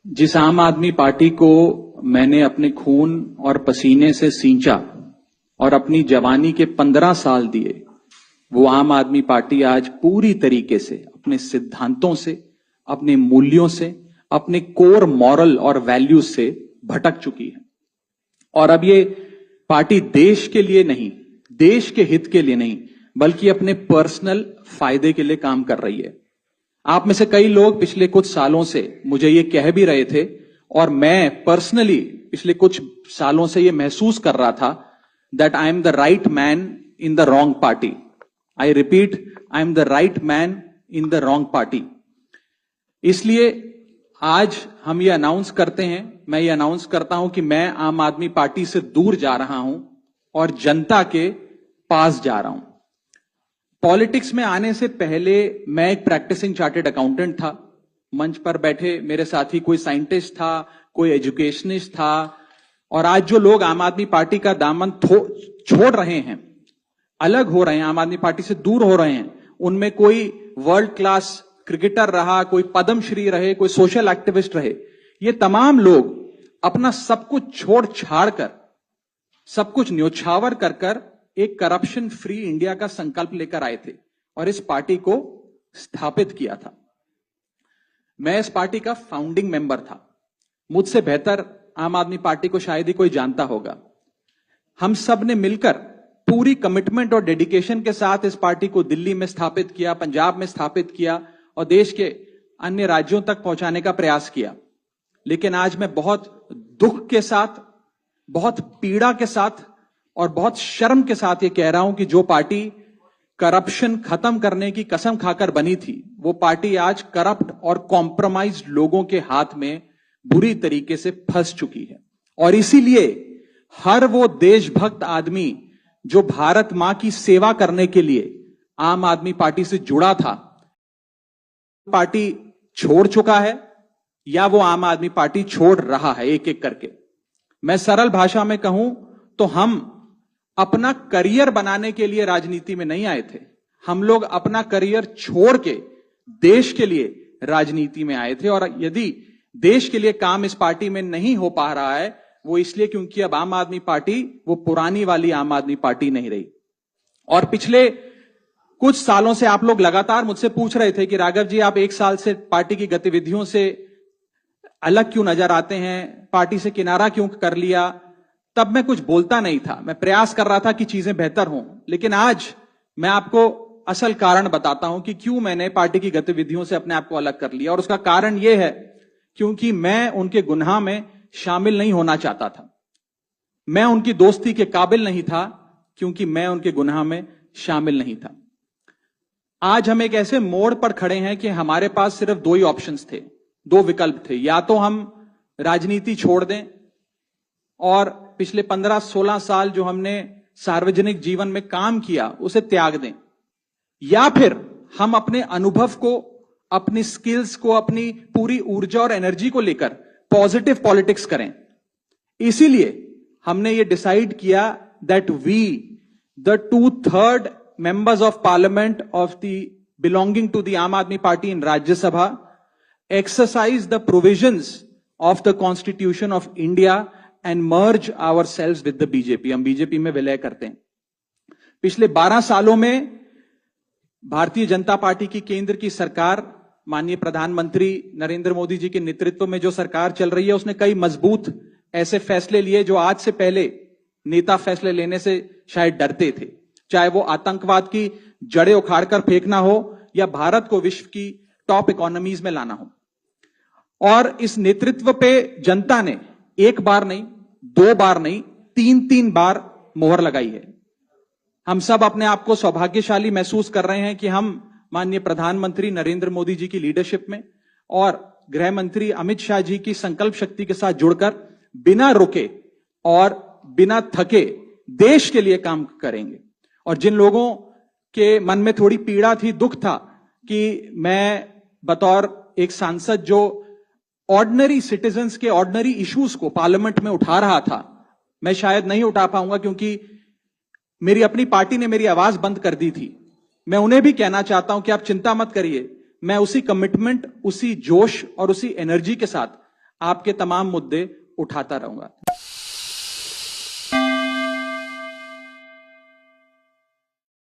जिस आम आदमी पार्टी को मैंने अपने खून और पसीने से सींचा और अपनी जवानी के 15 साल दिए, वो आम आदमी पार्टी आज पूरी तरीके से अपने सिद्धांतों से, अपने मूल्यों से, अपने कोर मॉरल और वैल्यूज से भटक चुकी है। और अब ये पार्टी देश के लिए नहीं, देश के हित के लिए नहीं, बल्कि अपने पर्सनल फायदे के लिए काम कर रही है। आप में से कई लोग पिछले कुछ सालों से मुझे ये कह भी रहे थे, और मैं पर्सनली पिछले कुछ सालों से ये महसूस कर रहा था that I am the right man in the wrong party. I repeat, I am the right man in the wrong party. इसलिए आज हम ये अनाउंस करते हैं, मैं ये अनाउंस करता हूं कि मैं आम आदमी पार्टी से दूर जा रहा हूं और जनता के पास जा रहा हूं। पॉलिटिक्स में आने से पहले मैं एक प्रैक्टिसिंग चार्टर्ड अकाउंटेंट था। मंच पर बैठे मेरे साथी कोई साइंटिस्ट था, कोई एजुकेशनिस्ट था, और आज जो लोग आम आदमी पार्टी का दामन छोड़ रहे हैं, अलग हो रहे हैं, आम आदमी पार्टी से दूर हो रहे हैं, उनमें कोई वर्ल्ड क्लास क्रिकेटर रहा, कोई पद्मश्री रहे, कोई सोशल एक्टिविस्ट रहे। ये तमाम लोग अपना सब कुछ छोड़ छाड़ कर, सब कुछ न्योछावर कर कर एक करप्शन फ्री इंडिया का संकल्प लेकर आए थे और इस पार्टी को स्थापित किया था। मैं इस पार्टी का फाउंडिंग मेंबर था। मुझसे बेहतर आम आदमी पार्टी को शायद ही कोई जानता होगा। हम सब ने मिलकर पूरी कमिटमेंट और डेडिकेशन के साथ इस पार्टी को दिल्ली में स्थापित किया, पंजाब में स्थापित किया और देश के अन्य राज्यों तक पहुंचाने का प्रयास किया। लेकिन आज मैं बहुत दुख के साथ, बहुत पीड़ा के साथ और बहुत शर्म के साथ ये कह रहा हूं कि जो पार्टी करप्शन खत्म करने की कसम खाकर बनी थी, वो पार्टी आज करप्ट और कॉम्प्रोमाइज्ड लोगों के हाथ में बुरी तरीके से फंस चुकी है। और इसीलिए हर वो देशभक्त आदमी जो भारत मां की सेवा करने के लिए आम आदमी पार्टी से जुड़ा था, पार्टी छोड़ चुका है या वो आम आदमी पार्टी छोड़ रहा है एक एक करके। मैं सरल भाषा में कहूं तो हम अपना करियर बनाने के लिए राजनीति में नहीं आए थे। हम लोग अपना करियर छोड़ के देश के लिए राजनीति में आए थे। और यदि देश के लिए काम इस पार्टी में नहीं हो पा रहा है, वो इसलिए क्योंकि अब आम आदमी पार्टी वो पुरानी वाली आम आदमी पार्टी नहीं रही। और पिछले कुछ सालों से आप लोग लगातार मुझसे पूछ रहे थे कि राघव जी, आप एक साल से पार्टी की गतिविधियों से अलग क्यों नजर आते हैं, पार्टी से किनारा क्यों कर लिया। तब मैं कुछ बोलता नहीं था, मैं प्रयास कर रहा था कि चीजें बेहतर हों। लेकिन आज मैं आपको असल कारण बताता हूं कि क्यों मैंने पार्टी की गतिविधियों से अपने आप को अलग कर लिया। और उसका कारण यह है क्योंकि मैं उनके गुनाह में शामिल नहीं होना चाहता था। मैं उनकी दोस्ती के काबिल नहीं था क्योंकि मैं उनके गुनाह में शामिल नहीं था। आज हम एक ऐसे मोड़ पर खड़े हैं कि हमारे पास सिर्फ दो ही ऑप्शंस थे, दो विकल्प थे। या तो हम राजनीति छोड़ दें और पिछले 15-16 साल जो हमने सार्वजनिक जीवन में काम किया उसे त्याग दें, या फिर हम अपने अनुभव को, अपनी स्किल्स को, अपनी पूरी ऊर्जा और एनर्जी को लेकर पॉजिटिव पॉलिटिक्स करें। इसीलिए हमने ये डिसाइड किया that we the 2/3 members of parliament of the belonging to the Aam Aadmi Party in Rajya Sabha exercise the provisions of the Constitution of India and merge ourselves with the BJP। हम BJP में विलय करते हैं। पिछले 12 सालों में Bharatiya Janata party की केंद्र की सरकार, माननीय प्रधानमंत्री नरेंद्र मोदी जी के नेतृत्व में जो सरकार चल रही है, उसने कई मजबूत ऐसे फैसले लिए जो आज से पहले नेता फैसले लेने से शायद डरते थे। चाहे वो आतंकवाद की जड़ें उखाड़कर फेंकना हो या भारत को विश्व की टॉप इकोनॉमीज में लाना हो। और इस नेतृत्व पे जनता ने एक बार नहीं, दो बार नहीं, 3-3 बार मोहर लगाई है। हम सब अपने आप को सौभाग्यशाली महसूस कर रहे हैं कि हम माननीय प्रधानमंत्री नरेंद्र मोदी जी की लीडरशिप में और गृह मंत्री अमित शाह जी की संकल्प शक्ति के साथ जुड़कर बिना रुके और बिना थके देश के लिए काम करेंगे। और जिन लोगों के मन में थोड़ी पीड़ा थी, दुख था कि मैं बतौर एक सांसद जो ऑर्डिनरी सिटीजन्स के ऑर्डिनरी इश्यूज को पार्लियामेंट में उठा रहा था, मैं शायद नहीं उठा पाऊंगा क्योंकि मेरी अपनी पार्टी ने मेरी आवाज बंद कर दी थी। मैं उन्हें भी कहना चाहता हूं कि आप चिंता मत करिए, मैं उसी कमिटमेंट, उसी जोश और उसी एनर्जी के साथ आपके तमाम मुद्दे उठाता रहूंगा।